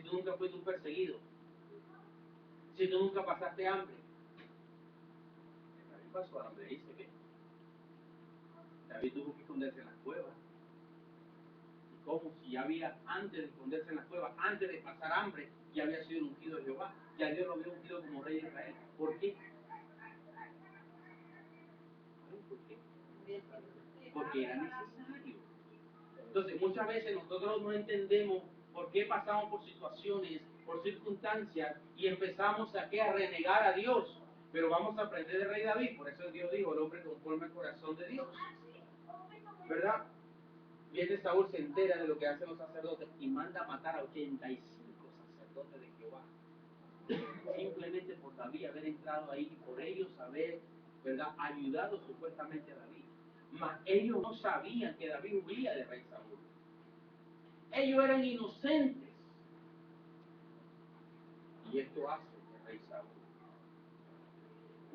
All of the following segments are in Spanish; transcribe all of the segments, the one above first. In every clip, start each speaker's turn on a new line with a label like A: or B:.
A: tú nunca fuiste un perseguido, si tú nunca pasaste hambre? David pasó hambre, dice que David tuvo que esconderse en las cuevas. ¿Y cómo? Si ya había, antes de esconderse en las cuevas, antes de pasar hambre, ya había sido ungido de Jehová, ya Dios lo había ungido como rey de Israel. ¿Por qué? ¿Por qué? Porque era necesario. Entonces, muchas veces nosotros no entendemos por qué pasamos por situaciones, por circunstancias, y empezamos a renegar a Dios. Pero vamos a aprender del rey David, por eso Dios dijo, el hombre conforme al corazón de Dios. ¿Verdad? Viene Saúl, se entera de lo que hacen los sacerdotes y manda a matar a 85 sacerdotes de Jehová. Simplemente por David haber entrado ahí y por ellos haber, ¿verdad?, ayudado supuestamente a David. Mas ellos no sabían que David huía del rey Saúl. Ellos eran inocentes. Y esto hace el rey Saúl.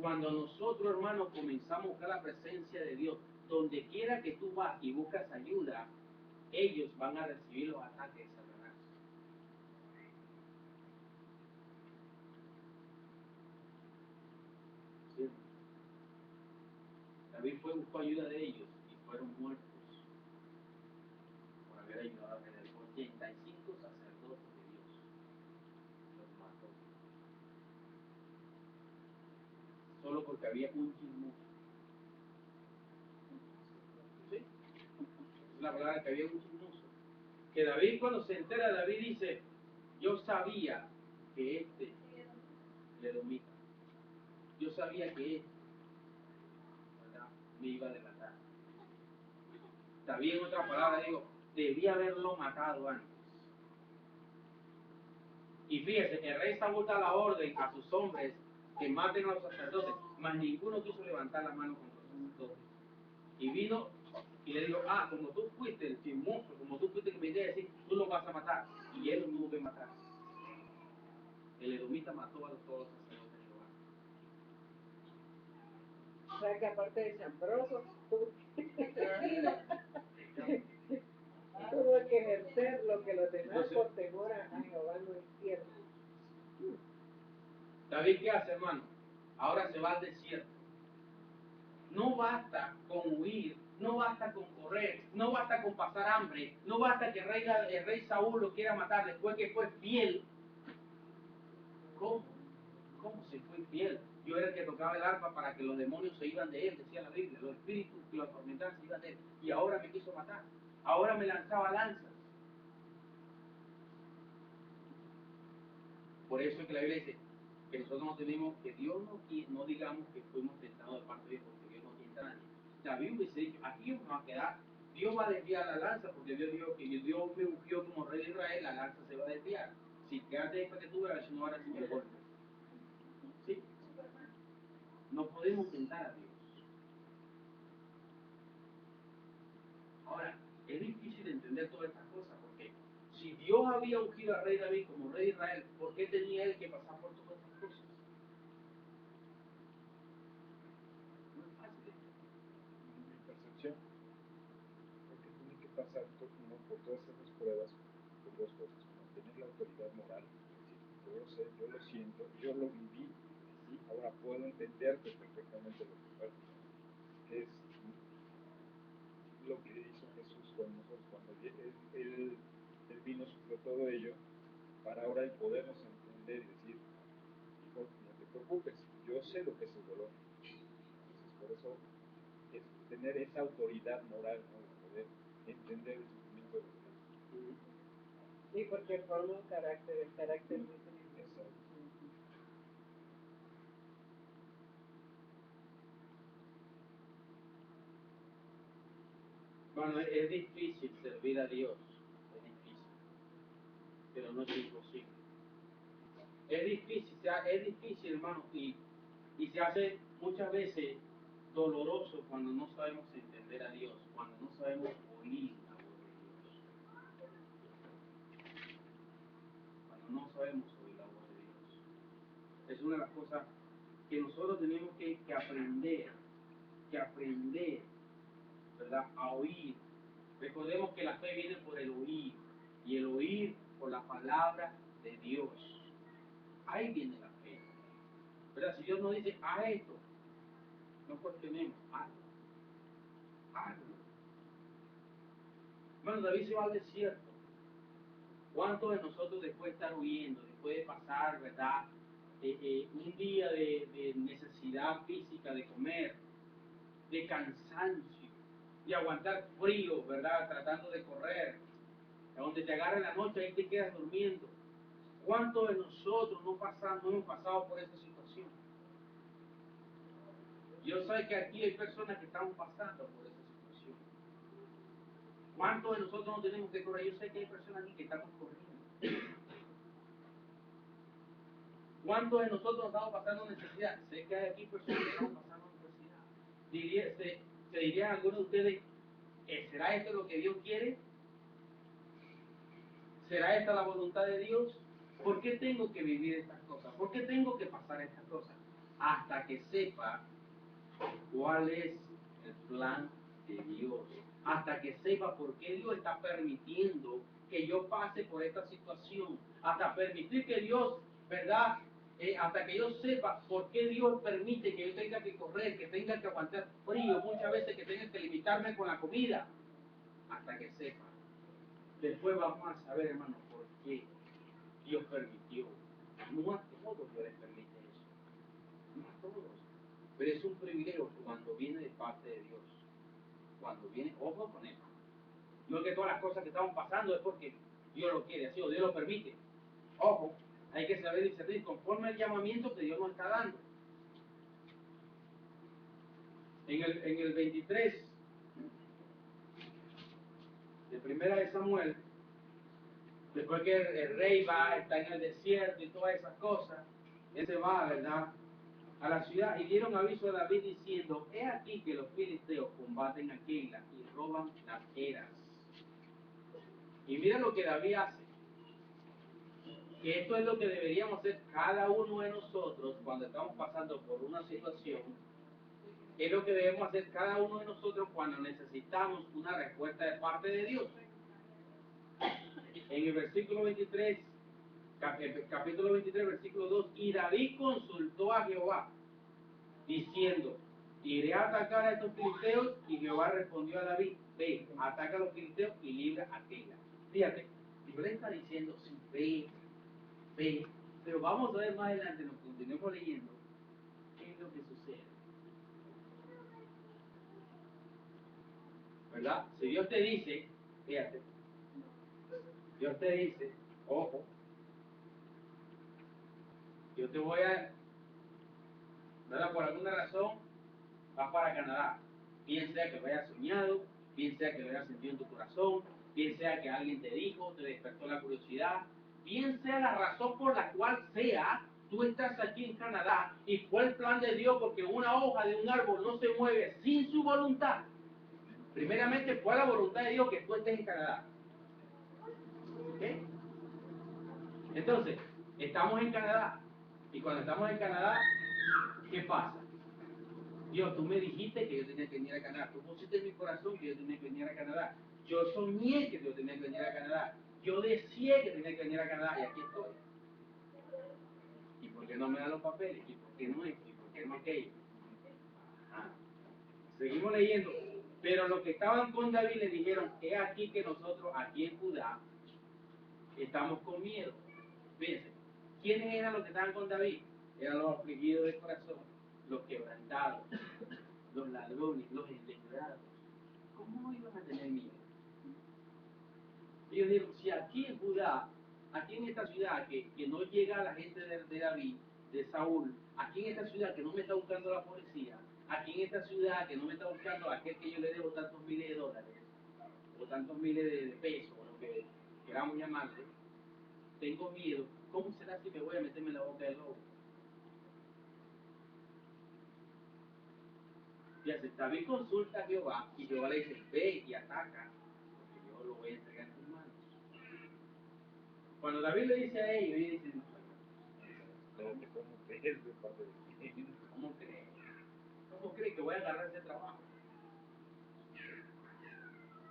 A: Cuando nosotros, hermanos, comenzamos a buscar la presencia de Dios, donde quiera que tú vas y buscas ayuda, ellos van a recibir los ataques de Satanás. ¿Sí? David buscó ayuda de ellos y fueron muertos por haber ayudado a rey. 85 sacerdotes de Dios los mató. Solo porque había un chismoso. ¿Sí? Es la palabra, que había un chismoso. Que David, cuando se entera, David dice, yo sabía que este le domina. Yo sabía que este, ¿verdad?, me iba a delatar. David, en otra palabra, digo, debía haberlo matado antes. Y fíjese, el rey Saúl da la orden a sus hombres que maten a los sacerdotes, mas ninguno quiso levantar la mano contra los sacerdotes. Y vino y le dijo, como tú fuiste el chismoso, como tú fuiste el que me iba a decir, tú lo vas a matar. Y él lo tuvo que matar. El edomita mató a todos los sacerdotes de Jehová.
B: O sea que aparte de chambroso, tuvo que ejercer lo que los demás por temor a Jehová no hicieron.
A: David, ¿qué hace, hermano? Ahora se va al desierto. No basta con huir, no basta con correr, no basta con pasar hambre, no basta que el rey Saúl lo quiera matar después que fue fiel. ¿Cómo? ¿Cómo se fue fiel? Yo era el que tocaba el arpa para que los demonios se iban de él, decía la Biblia, los espíritus que lo atormentaban se iban de él. Y ahora me quiso matar. Ahora me lanzaba lanzas. Por eso es que la Biblia dice que nosotros no tenemos, que Dios no digamos que fuimos tentados de parte de Dios, porque Dios no tienta a nadie. David hubiese dicho, aquí vamos a quedar, Dios va a desviar la lanza, porque Dios dijo que Dios me ungió como rey de Israel, la lanza se va a desviar. Si quedaste después que tú veas, no van a recibir golpe. ¿Sí? No podemos tentar a Dios. Ahora, es difícil entender todas estas cosas, porque si Dios había ungido al rey David como rey de Israel, ¿por qué tenía él que pasar por todas estas cosas? No es fácil.
C: Mi percepción, porque tiene que pasar por todas esas pruebas, por dos cosas: mantener la autoridad moral, es decir, yo lo sé, yo lo siento, yo lo viví, ¿sí? Ahora puedo entenderte perfectamente lo que pasa, que es lo que hizo Jesús con nosotros cuando él vino, sufrió todo ello, para ahora el podernos entender y decir, hijo, no te preocupes, yo sé lo que es el dolor. Entonces, por eso es tener esa autoridad moral, ¿no?, de poder entender el sufrimiento de los demás.
B: Sí, porque forma un carácter, el carácter de Cristo.
C: Exacto.
A: Bueno, es difícil servir a Dios, es difícil, pero no es imposible. Es difícil, hermano, y se hace muchas veces doloroso cuando no sabemos entender a Dios, cuando no sabemos oír la voz de Dios. Cuando no sabemos oír la voz de Dios. Es una de las cosas que nosotros tenemos que aprender, ¿verdad?, a oír. Recordemos que la fe viene por el oír, y el oír por la palabra de Dios. Ahí viene la fe. ¿Verdad? Si Dios nos dice, haz esto, no cuestionemos, hazlo. Hazlo. Bueno, David se va al desierto. ¿Cuántos de nosotros después de estar huyendo, después de pasar, verdad, un día de necesidad física de comer, de cansancio, de aguantar frío, verdad, tratando de correr, donde te agarra la noche, ahí te quedas durmiendo? ¿Cuántos de nosotros no hemos pasado por esa situación? Yo sé que aquí hay personas que estamos pasando por esa situación. ¿Cuántos de nosotros no tenemos que correr? Yo sé que hay personas aquí que estamos corriendo. ¿Cuántos de nosotros nos estamos pasando necesidad? Sé que hay aquí personas que estamos pasando necesidad. Se dirían algunos de ustedes, ¿será esto lo que Dios quiere? ¿Será esta la voluntad de Dios? ¿Por qué tengo que vivir estas cosas? ¿Por qué tengo que pasar estas cosas? Hasta que sepa cuál es el plan de Dios. Hasta que sepa por qué Dios está permitiendo que yo pase por esta situación. Hasta permitir que Dios, ¿verdad? Hasta que yo sepa por qué Dios permite que yo tenga que correr, que tenga que aguantar frío, muchas veces que tenga que limitarme con la comida. Hasta que sepa. Después vamos a saber, hermano, por qué Dios permitió. No a todos Dios les permite eso. No a todos. Pero es un privilegio cuando viene de parte de Dios. Cuando viene, ojo con eso. No es que todas las cosas que estamos pasando es porque Dios lo quiere así o Dios lo permite. Ojo, hay que saber discernir conforme al llamamiento que Dios nos está dando. En el 23 de Primera de Samuel, después que el rey está en el desierto y todas esas cosas, él se va, ¿verdad?, a la ciudad y dieron aviso a David diciendo: he aquí que los filisteos combaten a Keila y roban las eras. Y mira lo que David hace. Que esto es lo que deberíamos hacer cada uno de nosotros cuando estamos pasando por una situación. Es lo que debemos hacer cada uno de nosotros cuando necesitamos una respuesta de parte de Dios. En el versículo 23, capítulo 23, versículo 2, y David consultó a Jehová, diciendo: iré a atacar a estos filisteos. Y Jehová respondió a David: ve, ataca a los filisteos y libra a Keila. Fíjate, Dios le está diciendo: sí, ve, pero vamos a ver más adelante, nos continuemos leyendo, qué es lo que sucede. ¿Verdad? Si Dios te dice, fíjate, Dios te dice, ojo, yo te voy a, ¿verdad? Por alguna razón, vas para Canadá. Bien sea que lo hayas soñado, bien sea que lo hayas sentido en tu corazón, bien sea que alguien te dijo, te despertó la curiosidad, bien sea la razón por la cual sea, tú estás aquí en Canadá y fue el plan de Dios, porque una hoja de un árbol no se mueve sin su voluntad. Primeramente fue la voluntad de Dios que tú estés en Canadá. ¿Ok? Entonces, estamos en Canadá. Y cuando estamos en Canadá, ¿qué pasa? Dios, tú me dijiste que yo tenía que venir a Canadá. Tú pusiste en mi corazón que yo tenía que venir a Canadá. Yo soñé que yo tenía que venir a Canadá. Yo deseé que tenía que venir a Canadá y aquí estoy. ¿Y por qué no me dan los papeles? ¿Y por qué no esto? ¿Y por qué no aquello? Ajá. Seguimos leyendo. Pero los que estaban con David le dijeron: he aquí que nosotros aquí en Judá estamos con miedo. Fíjense, ¿quiénes eran los que estaban con David? Eran los afligidos de corazón, los quebrantados, los ladrones, los endeudados. ¿Cómo iban a tener miedo? Ellos dijeron: si aquí en Judá, aquí en esta ciudad que no llega la gente de David, de Saúl, aquí en esta ciudad que no me está buscando la policía, aquí en esta ciudad que no me está buscando aquel que yo le debo tantos miles de dólares, o tantos miles de pesos, o lo que queramos llamarle, tengo miedo. ¿Cómo será si me voy a meterme en la boca del lobo? Fíjate, David consulta a Jehová y Jehová le dice: ve y ataca, porque yo lo voy a entregar en tus manos. Cuando David le dice a ellos, ellos dicen:
C: ¿Cómo crees de parte de ti?
A: ¿cómo cree? ¿Cómo cree que voy a agarrar ese trabajo?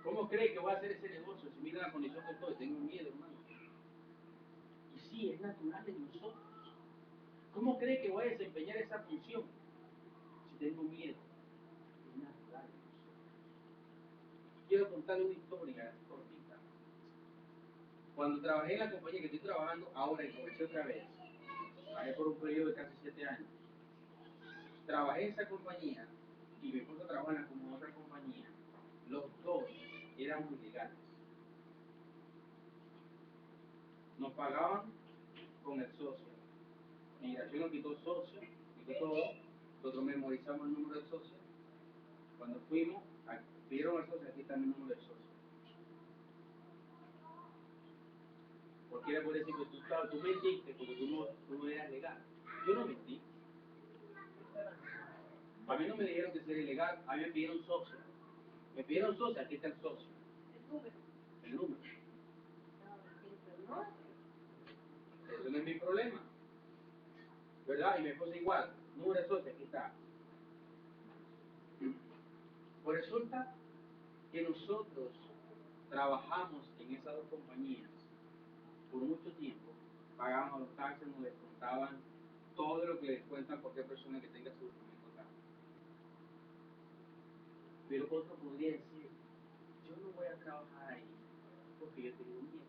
A: ¿Cómo cree que voy a hacer ese negocio? Si mira la condición que estoy, tengo miedo, hermano. Y Sí, es natural en nosotros. ¿Cómo cree que voy a desempeñar esa función si tengo miedo? Es natural en nosotros. Quiero contarle una historia cortita. Cuando trabajé en la compañía que estoy trabajando ahora y comencé otra vez, trabajé por un periodo de casi 7 años. Trabajé en esa compañía y mi esposa trabaja en otra compañía. Los dos éramos ilegales. Nos pagaban con el socio. Migración nos quitó socio, quitó todo. Nosotros memorizamos el número de socio. Cuando fuimos, pidieron el socio, aquí está mi número de socio. Cualquiera puede decir que tú mentiste porque tú no eras legal. Yo no mentí. A mí no me dijeron que ser ilegal, a mí me pidieron socio. Me pidieron socio, aquí está el socio. El número. Eso no es mi problema. ¿Verdad? Y mi esposa igual. Número de socio, aquí está. Pues resulta que nosotros trabajamos en esas dos compañías por mucho tiempo. Pagábamos los taxes, nos descontaban todo lo que les cuentan a cualquier persona que tenga su documento acá. Pero otro podría decir, yo no voy a trabajar ahí porque yo tengo miedo.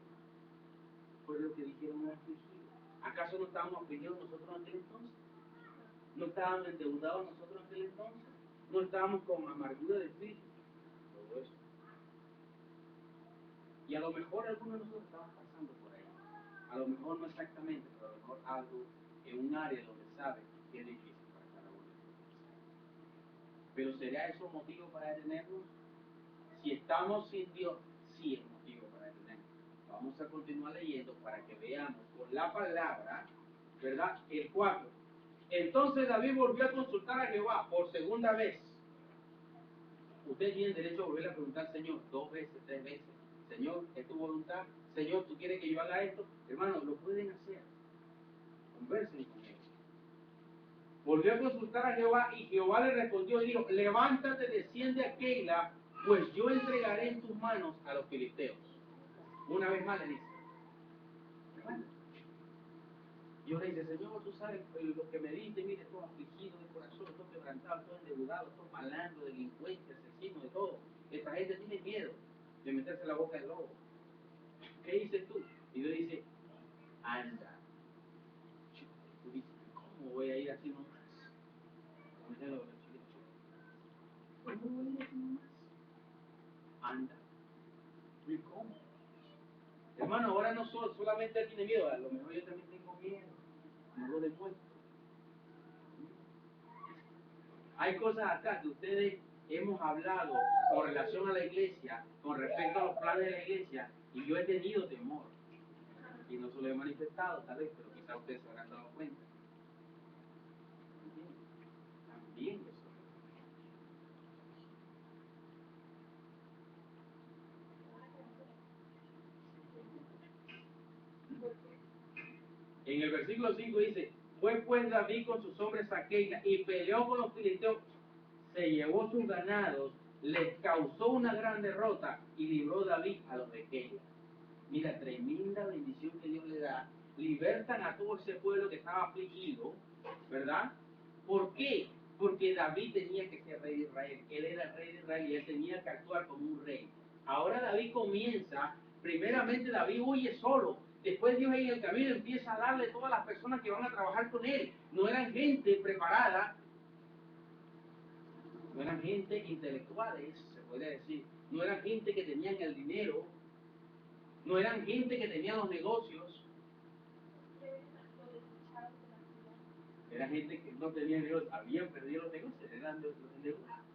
A: Por lo que dijeron los afligidos. ¿Acaso no estábamos afligidos nosotros en aquel entonces? ¿No estábamos endeudados nosotros en aquel entonces? ¿No estábamos con amargura de espíritu? Todo eso. Y a lo mejor algunos de nosotros estamos pasando por ahí. A lo mejor no exactamente, pero a lo mejor algo en un área donde sabe que es difícil para cada uno. Pero ¿sería eso motivo para detenernos? Si estamos sin Dios, sí es motivo para detenernos. Vamos a continuar leyendo para que veamos por la palabra, ¿verdad? El 4. Entonces David volvió a consultar a Jehová por segunda vez. Usted tiene derecho a volver a preguntar, Señor, 2 veces, 3 veces. Señor, ¿es tu voluntad? Señor, ¿tú quieres que yo haga esto? Hermanos, lo pueden hacer. Conversen con él. Volvió a consultar a Jehová y Jehová le respondió y dijo, levántate, desciende a Keila, pues yo entregaré en tus manos a los filisteos. Una vez más le dice, levántate. Dios le dice, Señor, tú sabes lo que me dice, mire, estoy afligido de corazón, estoy quebrantado, estoy endeudado, estoy malandro, delincuente, asesino, de todo. Esta gente tiene miedo de meterse en la boca del lobo. ¿Qué dices tú? Y Dios dice, anda. Tú dices, ¿cómo voy a ir así nomás? ¿Cómo voy a ir así nomás? Anda. ¿Y cómo? Hermano, ahora no solamente él tiene miedo, a lo mejor yo también tengo miedo. No lo demuestro. Hay cosas acá que ustedes hemos hablado con relación a la iglesia, con respecto a los planes de la iglesia, y yo he tenido temor. Y no se lo he manifestado, tal vez, pero quizás ustedes se habrán dado cuenta. También lo soy. En el versículo 5 dice, fue pues David con sus hombres a Keila y peleó con los filisteos, se llevó sus ganados, les causó una gran derrota y libró David a los de Keila. Mira, tremenda bendición que Dios le da. Libertan a todo ese pueblo que estaba afligido, ¿verdad? ¿Por qué? Porque David tenía que ser rey de Israel. Él era el rey de Israel y él tenía que actuar como un rey. Ahora David comienza, primeramente David huye solo. Después Dios en el camino empieza a darle a todas las personas que van a trabajar con él. No eran gente preparada, no eran gente intelectuales, se puede decir. No eran gente que tenían el dinero, no eran gente que tenían los negocios. Era gente que no tenía negocios, habían perdido los negocios, eran los endeudados.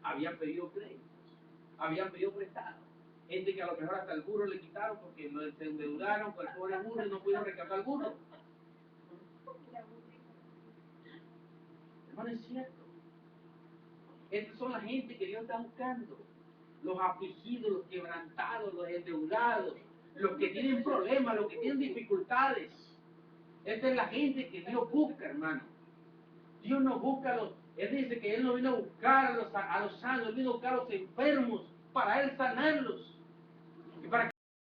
A: Habían pedido créditos, habían pedido prestados. Gente que a lo mejor hasta el burro le quitaron porque se endeudaron con el pobre burro y no pudieron rescatar el burro. Hermano, es cierto. Estas son la gente que Dios está buscando. Los afligidos, los quebrantados, los endeudados, los que tienen problemas, los que tienen dificultades. Esta es la gente que Dios busca, hermano. Dios no busca a los... Él dice que Él no vino a buscar a los sanos, Él vino a buscar a los enfermos para Él sanarlos. Y para